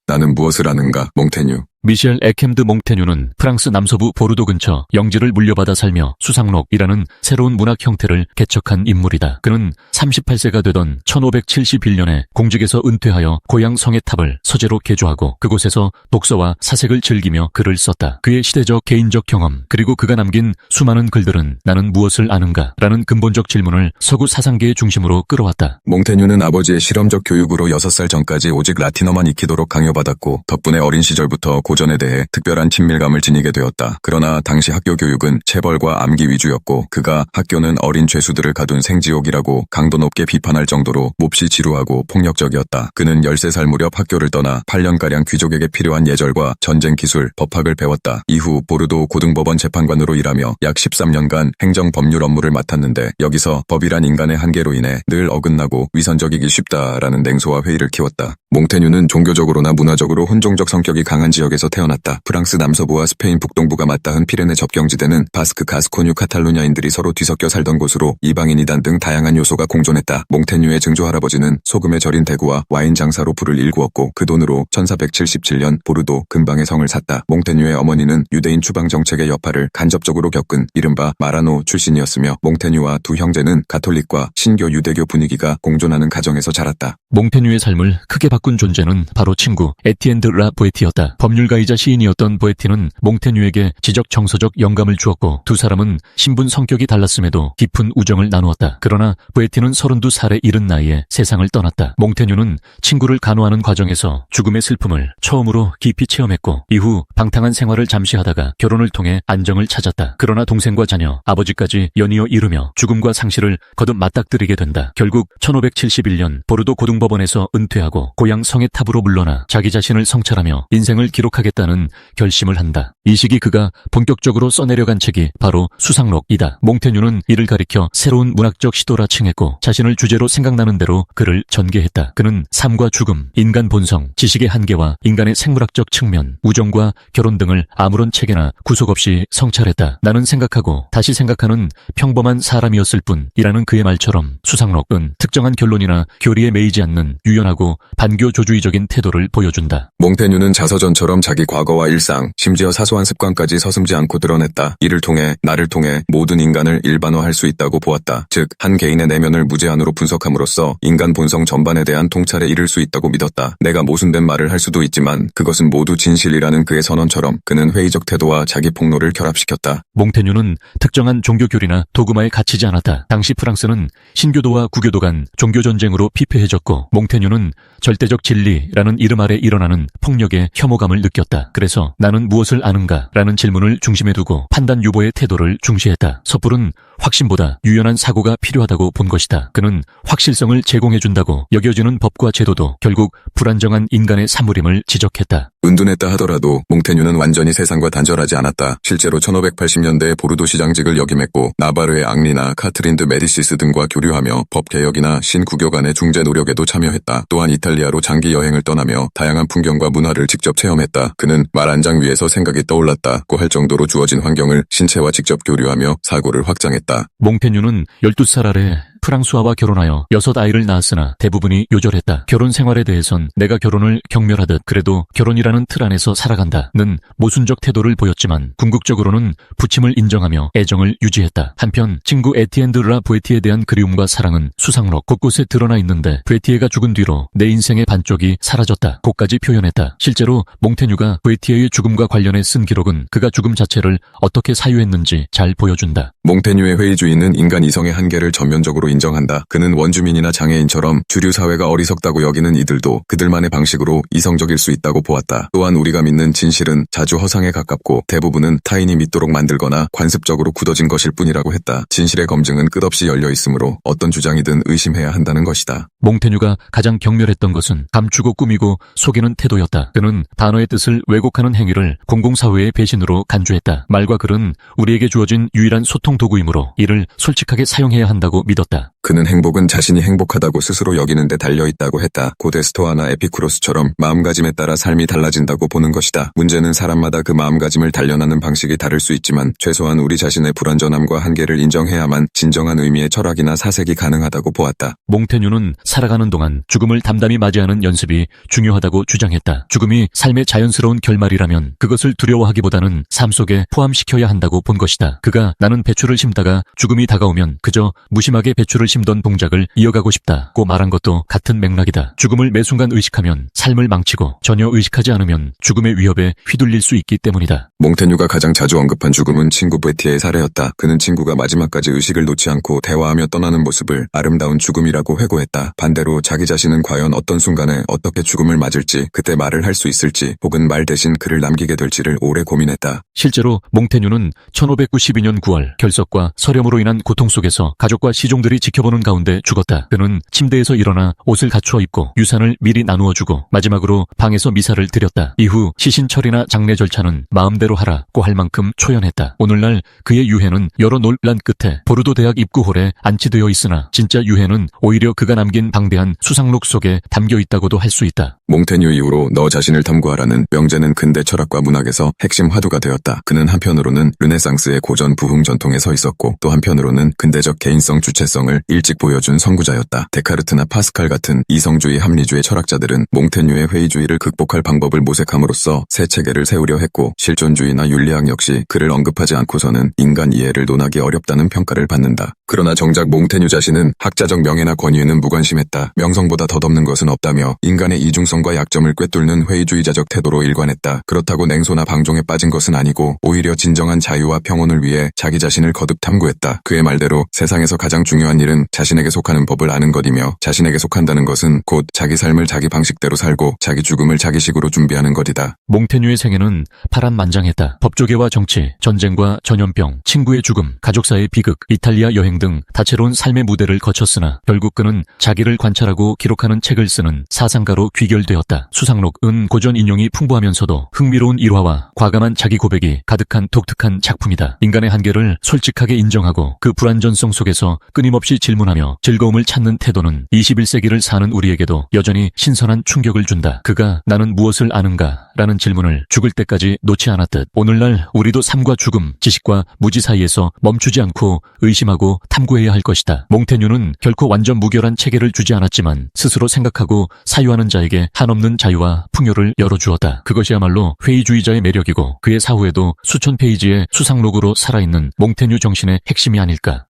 나는 무엇을 아는가, 몽테뉴. 미셸 에켐드 몽테뉴는 프랑스 남서부 보르도 근처 영지를 물려받아 살며 수상록이라는 새로운 문학 형태를 개척한 인물이다. 그는 38세가 되던 1571년에 공직에서 은퇴하여 고향 성의탑을 서재로 개조하고 그곳에서 독서와 사색을 즐기며 글을 썼다. 그의 시대적 개인적 경험 그리고 그가 남긴 수많은 글들은 나는 무엇을 아는가? 라는 근본적 질문을 서구 사상계의 중심으로 끌어왔다. 몽테뉴는 아버지의 실험적 교육으로 6살 전까지 오직 라틴어만 익히도록 강요받았고 덕분에 어린 시절부터 고전에 대해 특별한 친밀감을 지니게 되었다. 그러나 당시 학교 교육은 체벌과 암기 위주였고 그가 학교는 어린 죄수들을 가둔 생지옥이라고 강도 높게 비판할 정도로 몹시 지루하고 폭력적이었다. 그는 13살 무렵 학교를 떠나 8년가량 귀족에게 필요한 예절과 전쟁 기술, 법학을 배웠다. 이후 보르도 고등법원 재판관으로 일하며 약 13년간 행정 법률 업무를 맡았는데 여기서 법이란 인간의 한계로 인해 늘 어긋나고 위선적이기 쉽다라는 냉소와 회의를 키웠다. 몽테뉴는 종교적으로나 문화적으로 혼종적 성격이 강한 지역에서 태어났다. 프랑스 남서부와 스페인 북동부가 맞닿은 피레네 접경지대는 바스크, 가스코뉴, 카탈루냐인들이 서로 뒤섞여 살던 곳으로 이방인 이단 등 다양한 요소가 공존했다. 몽테뉴의 증조할아버지는 소금에 절인 대구와 와인 장사로 부를 일구었고 그 돈으로 1477년 보르도 근방의 성을 샀다. 몽테뉴의 어머니는 유대인 추방 정책의 여파를 간접적으로 겪은 이른바 마라노 출신이었으며 몽테뉴와 두 형제는 가톨릭과 신교 유대교 분위기가 공존하는 가정에서 자랐다. 몽테뉴의 삶을 크게 바꾼 존재는 바로 친구 에티엔 드 라 보에티였다. 법률가이자 시인이었던 보에티는 몽테뉴에게 지적 정서적 영감을 주었고 두 사람은 신분 성격이 달랐음에도 깊은 우정을 나누었다. 그러나 보에티는 32살의 이른 나이에 세상을 떠났다. 몽테뉴는 친구를 간호하는 과정에서 죽음의 슬픔을 처음으로 깊이 체험했고 이후 방탕한 생활을 잠시 하다가 결혼을 통해 안정을 찾았다. 그러나 동생과 자녀, 아버지까지 연이어 잃으며 죽음과 상실을 거듭 맞닥뜨리게 된다. 결국 1571년 보르도 고등법원에서 은퇴하고 고향 성의탑으로 물러나 자기 자신을 성찰하며 인생을 기록하겠다는 결심을 한다. 이 시기 그가 본격적으로 써내려간 책이 바로 수상록이다. 몽테뉴는 이를 가리켜 새로운 문학적 시도라 칭했고 자신을 주제로 생각나는 대로 글을 전개했다. 그는 삶과 죽음, 인간 본성, 지식의 한계와 인간의 생물학적 측면, 우정과 결혼 등을 아무런 책에나 구속 없이 성찰했다. 나는 생각하고 다시 생각하는 평범한 사람이었을 뿐이라는 그의 말처럼 수상록은 특정한 결론이나 교리에 매이지 않는 유연하고 반교조주의적인 태도를 보여준다. 몽테뉴는 자서전처럼 자기 과거와 일상, 심지어 사소한 습관까지 서슴지 않고 드러냈다. 이를 통해 나를 통해 모든 인간을 일반화할 수 있다고 보았다. 즉, 한 개인의 내면을 무제한으로 분석함으로써 인간 본성 전반에 대한 통찰에 이를 수 있다고 믿었다. 내가 모순된 말을 할 수도 있지만 그것은 모두 진실이라는 그의 선언처럼 그는 회의적 태도와 자기 폭로를 결합시켰다. 몽테뉴는 특정한 종교 교리나 도그마에 갇히지 않았다. 당시 프랑스는 신교도와 구교도 간 종교전쟁으로 피폐해졌고 몽테뉴는 절대적 진리라는 이름 아래 일어나는 폭력에 혐오감을 느꼈다. 그래서 나는 무엇을 아는가? 라는 질문을 중심에 두고 판단 유보의 태도를 중시했다. 섣부른 확신보다 유연한 사고가 필요하다고 본 것이다. 그는 확실성을 제공해준다고 여겨지는 법과 제도도 결국 불안정한 인간의 사물임을 지적했다. 은둔했다 하더라도 몽테뉴는 완전히 세상과 단절하지 않았다. 실제로 1580년대에 보르도 시장직을 역임했고 나바르의 앙리나 카트린 드 메디시스 등과 교류하며 법개혁이나 신구교 간의 중재 노력에도 참여했다. 또한 이탈리아로 장기 여행을 떠나며 다양한 풍경과 문화를 직접 체험했다. 그는 말 한 장 위에서 생각이 떠올랐다고 할 정도로 주어진 환경을 신체와 직접 교류하며 사고를 확장했다. 몽테뉴는 12살 아래 프랑스와와 결혼하여 6아이를 낳았으나 대부분이 요절했다. 결혼 생활에 대해선 내가 결혼을 경멸하듯 그래도 결혼이라는 틀 안에서 살아간다는 모순적 태도를 보였지만 궁극적으로는 부침을 인정하며 애정을 유지했다. 한편 친구 에티엔 드 라 보에티에 대한 그리움과 사랑은 수상록 곳곳에 드러나 있는데 보에티에가 죽은 뒤로 내 인생의 반쪽이 사라졌다. 고까지 표현했다. 실제로 몽테뉴가 보에티에의 죽음과 관련해 쓴 기록은 그가 죽음 자체를 어떻게 사유했는지 잘 보여준다. 몽테뉴의 회의주의는 인간 이성의 한계를 전면적으로 인정한다. 그는 원주민이나 장애인처럼 주류 사회가 어리석다고 여기는 이들도 그들만의 방식으로 이성적일 수 있다고 보았다. 또한 우리가 믿는 진실은 자주 허상에 가깝고 대부분은 타인이 믿도록 만들거나 관습적으로 굳어진 것일 뿐이라고 했다. 진실의 검증은 끝없이 열려 있으므로 어떤 주장이든 의심해야 한다는 것이다. 몽테뉴가 가장 경멸했던 것은 감추고 꾸미고 속이는 태도였다. 그는 단어의 뜻을 왜곡하는 행위를 공공사회의 배신으로 간주했다. 말과 글은 우리에게 주어진 유일한 소통 소통 도구이므로 이를 솔직하게 사용해야 한다고 믿었다. 그는 행복은 자신이 행복하다고 스스로 여기는 데 달려있다고 했다. 고대 스토아나 에피쿠로스처럼 마음가짐에 따라 삶이 달라진다고 보는 것이다. 문제는 사람마다 그 마음가짐을 단련하는 방식이 다를 수 있지만 최소한 우리 자신의 불완전함과 한계를 인정해야만 진정한 의미의 철학이나 사색이 가능하다고 보았다. 몽테뉴는 살아가는 동안 죽음을 담담히 맞이하는 연습이 중요하다고 주장했다. 죽음이 삶의 자연스러운 결말이라면 그것을 두려워하기보다는 삶 속에 포함시켜야 한다고 본 것이다. 그가 나는 배추를 심다가 죽음이 다가오면 그저 무심하게 배추를 심던 동작을 이어가고 싶다고 말한 것도 같은 맥락이다. 죽음을 매 순간 의식하면 삶을 망치고 전혀 의식하지 않으면 죽음의 위협에 휘둘릴 수 있기 때문이다. 몽테뉴가 가장 자주 언급한 죽음은 친구 베티의 사례였다. 그는 친구가 마지막까지 의식을 놓지 않고 대화하며 떠나는 모습을 아름다운 죽음이라고 회고했다. 반대로 자기 자신은 과연 어떤 순간에 어떻게 죽음을 맞을지, 그때 말을 할 수 있을지, 혹은 말 대신 글을 남기게 될지를 오래 고민했다. 실제로 몽테뉴는 1592년 9월 결석과 설염으로 인한 고통 속에서 가족과 시종들이 지켜보는 가운데 죽었다. 그는 침대에서 일어나 옷을 갖추어 입고 유산을 미리 나누어주고 마지막으로 방에서 미사를 드렸다. 이후 시신 처리나 장례 절차는 마음대로 하라고 할 만큼 초연했다. 오늘날 그의 유해는 여러 논란 끝에 보르도 대학 입구홀에 안치되어 있으나 진짜 유해는 오히려 그가 남긴 방대한 수상록 속에 담겨 있다고도 할 수 있다. 몽테뉴 이후로 너 자신을 탐구하라는 명제는 근대 철학과 문학에서 핵심 화두가 되었다. 그는 한편으로는 르네상스의 고전 부흥 전통에 서 있었고 또 한편으로는 근대적 개인성 주체성을 일찍 보여준 선구자였다. 데카르트나 파스칼 같은 이성주의 합리주의 철학자들은 몽테뉴의 회의주의를 극복할 방법을 모색함으로써 새 체계를 세우려 했고 실존주의나 윤리학 역시 그를 언급하지 않고서는 인간 이해를 논하기 어렵다는 평가를 받는다. 그러나 정작 몽테뉴 자신은 학자적 명예나 권위에는 무관심했다. 명성보다 덧없는 것은 없다며 인간의 이중성과 약점을 꿰뚫는 회의주의자적 태도로 일관했다. 그렇다고 냉소나 방종에 빠진 것은 아니고 오히려 진정한 자유와 평온을 위해 자기 자신을 거듭 탐구했다. 그의 말대로 세상에서 가장 중요한 일은 자신에게 속하는 법을 아는 것이며 자신에게 속한다는 것은 곧 자기 삶을 자기 방식대로 살고 자기 죽음을 자기식으로 준비하는 것이다. 몽테뉴의 생애는 파란만장했다. 법조계와 정치, 전쟁과 전염병, 친구의 죽음, 가족사의 비극, 이탈리아 여행 등 다채로운 삶의 무대를 거쳤으나 결국 그는 자기를 관찰하고 기록하는 책을 쓰는 사상가로 귀결되었다. 수상록은 고전 인용이 풍부하면서도 흥미로운 일화와 과감한 자기 고백이 가득한 독특한 작품이다. 인간의 한계를 솔직하게 인정하고 그 불완전성 속에서 끊임없이 질문하며 즐거움을 찾는 태도는 21세기를 사는 우리에게도 여전히 신선한 충격을 준다. 그가 나는 무엇을 아는가? 라는 질문을 죽을 때까지 놓지 않았듯 오늘날 우리도 삶과 죽음, 지식과 무지 사이에서 멈추지 않고 의심하고 탐구해야 할 것이다. 몽테뉴는 결코 완전 무결한 체계를 주지 않았지만 스스로 생각하고 사유하는 자에게 한없는 자유와 풍요를 열어주었다. 그것이야말로 회의주의자의 매력이고 그의 사후에도 수천 페이지의 수상록으로 살아있는 몽테뉴 정신의 핵심이 아닐까.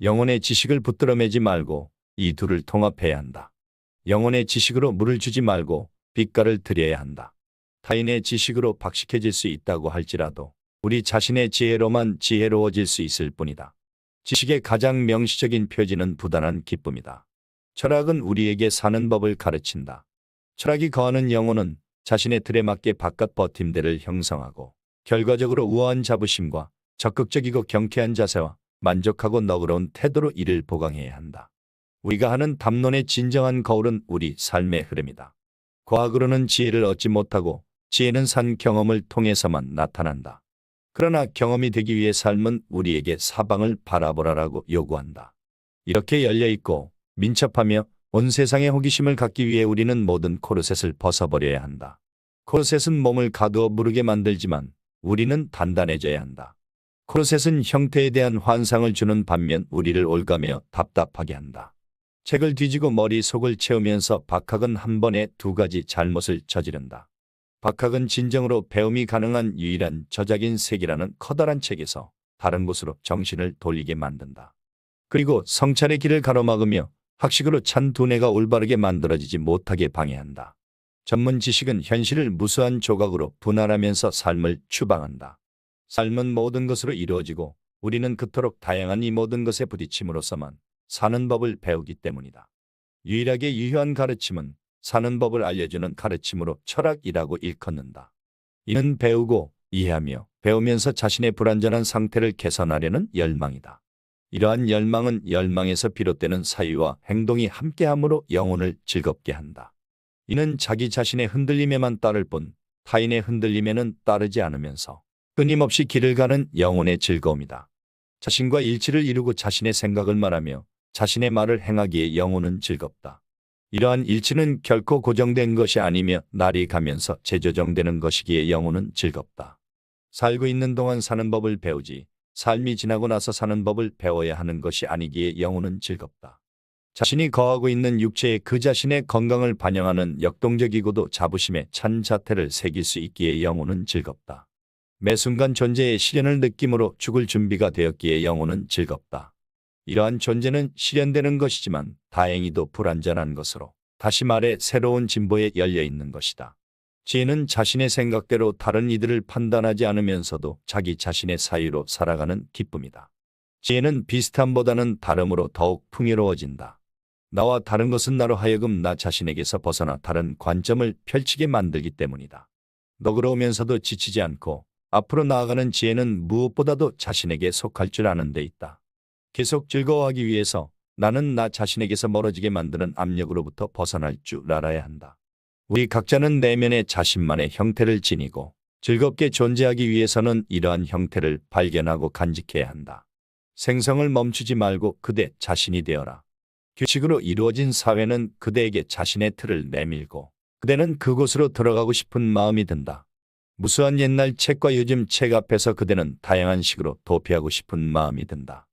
영혼의 지식을 붙들어 매지 말고 이 둘을 통합해야 한다. 영혼의 지식으로 물을 주지 말고 빛깔을 드려야 한다. 타인의 지식으로 박식해질 수 있다고 할지라도 우리 자신의 지혜로만 지혜로워질 수 있을 뿐이다. 지식의 가장 명시적인 표지는 부단한 기쁨이다. 철학은 우리에게 사는 법을 가르친다. 철학이 거하는 영혼은 자신의 틀에 맞게 바깥 버팀대를 형성하고 결과적으로 우아한 자부심과 적극적이고 경쾌한 자세와 만족하고 너그러운 태도로 이를 보강해야 한다. 우리가 하는 담론의 진정한 거울은 우리 삶의 흐름이다. 과학으로는 지혜를 얻지 못하고 지혜는 산 경험을 통해서만 나타난다. 그러나 경험이 되기 위해 삶은 우리에게 사방을 바라보라라고 요구한다. 이렇게 열려있고 민첩하며 온 세상의 호기심을 갖기 위해 우리는 모든 코르셋을 벗어버려야 한다. 코르셋은 몸을 가두어 무르게 만들지만 우리는 단단해져야 한다. 코르셋은 형태에 대한 환상을 주는 반면 우리를 올가며 답답하게 한다. 책을 뒤지고 머릿속을 채우면서 박학은 한 번에 두 가지 잘못을 저지른다. 박학은 진정으로 배움이 가능한 유일한 저작인 세계라는 커다란 책에서 다른 곳으로 정신을 돌리게 만든다. 그리고 성찰의 길을 가로막으며 학식으로 찬 두뇌가 올바르게 만들어지지 못하게 방해한다. 전문 지식은 현실을 무수한 조각으로 분할하면서 삶을 추방한다. 삶은 모든 것으로 이루어지고 우리는 그토록 다양한 이 모든 것에 부딪힘으로써만 사는 법을 배우기 때문이다. 유일하게 유효한 가르침은 사는 법을 알려주는 가르침으로 철학이라고 일컫는다. 이는 배우고 이해하며 배우면서 자신의 불완전한 상태를 개선하려는 열망이다. 이러한 열망은 열망에서 비롯되는 사유와 행동이 함께함으로 영혼을 즐겁게 한다. 이는 자기 자신의 흔들림에만 따를 뿐 타인의 흔들림에는 따르지 않으면서 끊임없이 길을 가는 영혼의 즐거움이다. 자신과 일치를 이루고 자신의 생각을 말하며 자신의 말을 행하기에 영혼은 즐겁다. 이러한 일치는 결코 고정된 것이 아니며 날이 가면서 재조정되는 것이기에 영혼은 즐겁다. 살고 있는 동안 사는 법을 배우지 삶이 지나고 나서 사는 법을 배워야 하는 것이 아니기에 영혼은 즐겁다. 자신이 거하고 있는 육체에 그 자신의 건강을 반영하는 역동적이고도 자부심에 찬 자태를 새길 수 있기에 영혼은 즐겁다. 매 순간 존재의 시련을 느낌으로 죽을 준비가 되었기에 영혼은 즐겁다. 이러한 존재는 실현되는 것이지만 다행히도 불완전한 것으로 다시 말해 새로운 진보에 열려 있는 것이다. 지혜는 자신의 생각대로 다른 이들을 판단하지 않으면서도 자기 자신의 사유로 살아가는 기쁨이다. 지혜는 비슷함보다는 다름으로 더욱 풍요로워진다. 나와 다른 것은 나로 하여금 나 자신에게서 벗어나 다른 관점을 펼치게 만들기 때문이다. 너그러우면서도 지치지 않고 앞으로 나아가는 지혜는 무엇보다도 자신에게 속할 줄 아는 데 있다. 계속 즐거워하기 위해서 나는 나 자신에게서 멀어지게 만드는 압력으로부터 벗어날 줄 알아야 한다. 우리 각자는 내면의 자신만의 형태를 지니고 즐겁게 존재하기 위해서는 이러한 형태를 발견하고 간직해야 한다. 생성을 멈추지 말고 그대 자신이 되어라. 규칙으로 이루어진 사회는 그대에게 자신의 틀을 내밀고 그대는 그곳으로 들어가고 싶은 마음이 든다. 무수한 옛날 책과 요즘 책 앞에서 그대는 다양한 식으로 도피하고 싶은 마음이 든다.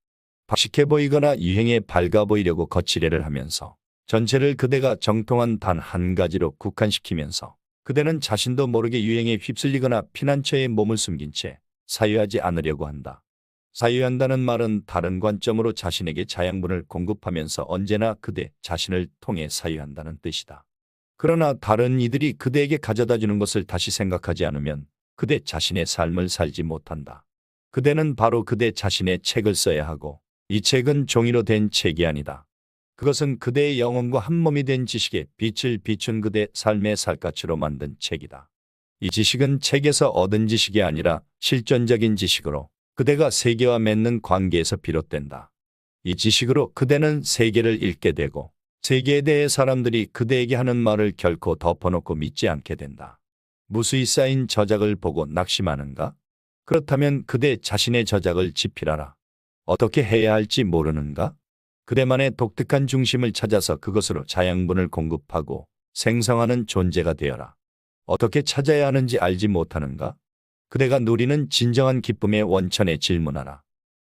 박식해 보이거나 유행에 밝아 보이려고 거칠애를 하면서 전체를 그대가 정통한 단 한 가지로 국한시키면서 그대는 자신도 모르게 유행에 휩쓸리거나 피난처에 몸을 숨긴 채 사유하지 않으려고 한다. 사유한다는 말은 다른 관점으로 자신에게 자양분을 공급하면서 언제나 그대 자신을 통해 사유한다는 뜻이다. 그러나 다른 이들이 그대에게 가져다 주는 것을 다시 생각하지 않으면 그대 자신의 삶을 살지 못한다. 그대는 바로 그대 자신의 책을 써야 하고 이 책은 종이로 된 책이 아니다. 그것은 그대의 영혼과 한몸이 된 지식에 빛을 비춘 그대 삶의 살갗으로 만든 책이다. 이 지식은 책에서 얻은 지식이 아니라 실존적인 지식으로 그대가 세계와 맺는 관계에서 비롯된다. 이 지식으로 그대는 세계를 읽게 되고 세계에 대해 사람들이 그대에게 하는 말을 결코 덮어놓고 믿지 않게 된다. 무수히 쌓인 저작을 보고 낙심하는가? 그렇다면 그대 자신의 저작을 집필하라. 어떻게 해야 할지 모르는가? 그대만의 독특한 중심을 찾아서 그것으로 자양분을 공급하고 생성하는 존재가 되어라. 어떻게 찾아야 하는지 알지 못하는가? 그대가 누리는 진정한 기쁨의 원천에 질문하라.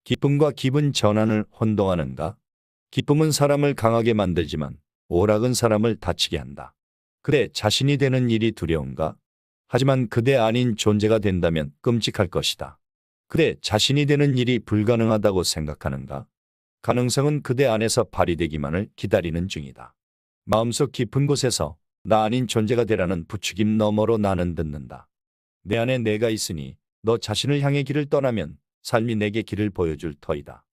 기쁨과 기분 전환을 혼동하는가? 기쁨은 사람을 강하게 만들지만 오락은 사람을 다치게 한다. 그대 자신이 되는 일이 두려운가? 하지만 그대 아닌 존재가 된다면 끔찍할 것이다. 그대 자신이 되는 일이 불가능하다고 생각하는가? 가능성은 그대 안에서 발휘되기만을 기다리는 중이다. 마음속 깊은 곳에서 나 아닌 존재가 되라는 부추김 너머로 나는 듣는다. 내 안에 내가 있으니 너 자신을 향해 길을 떠나면 삶이 내게 길을 보여줄 터이다.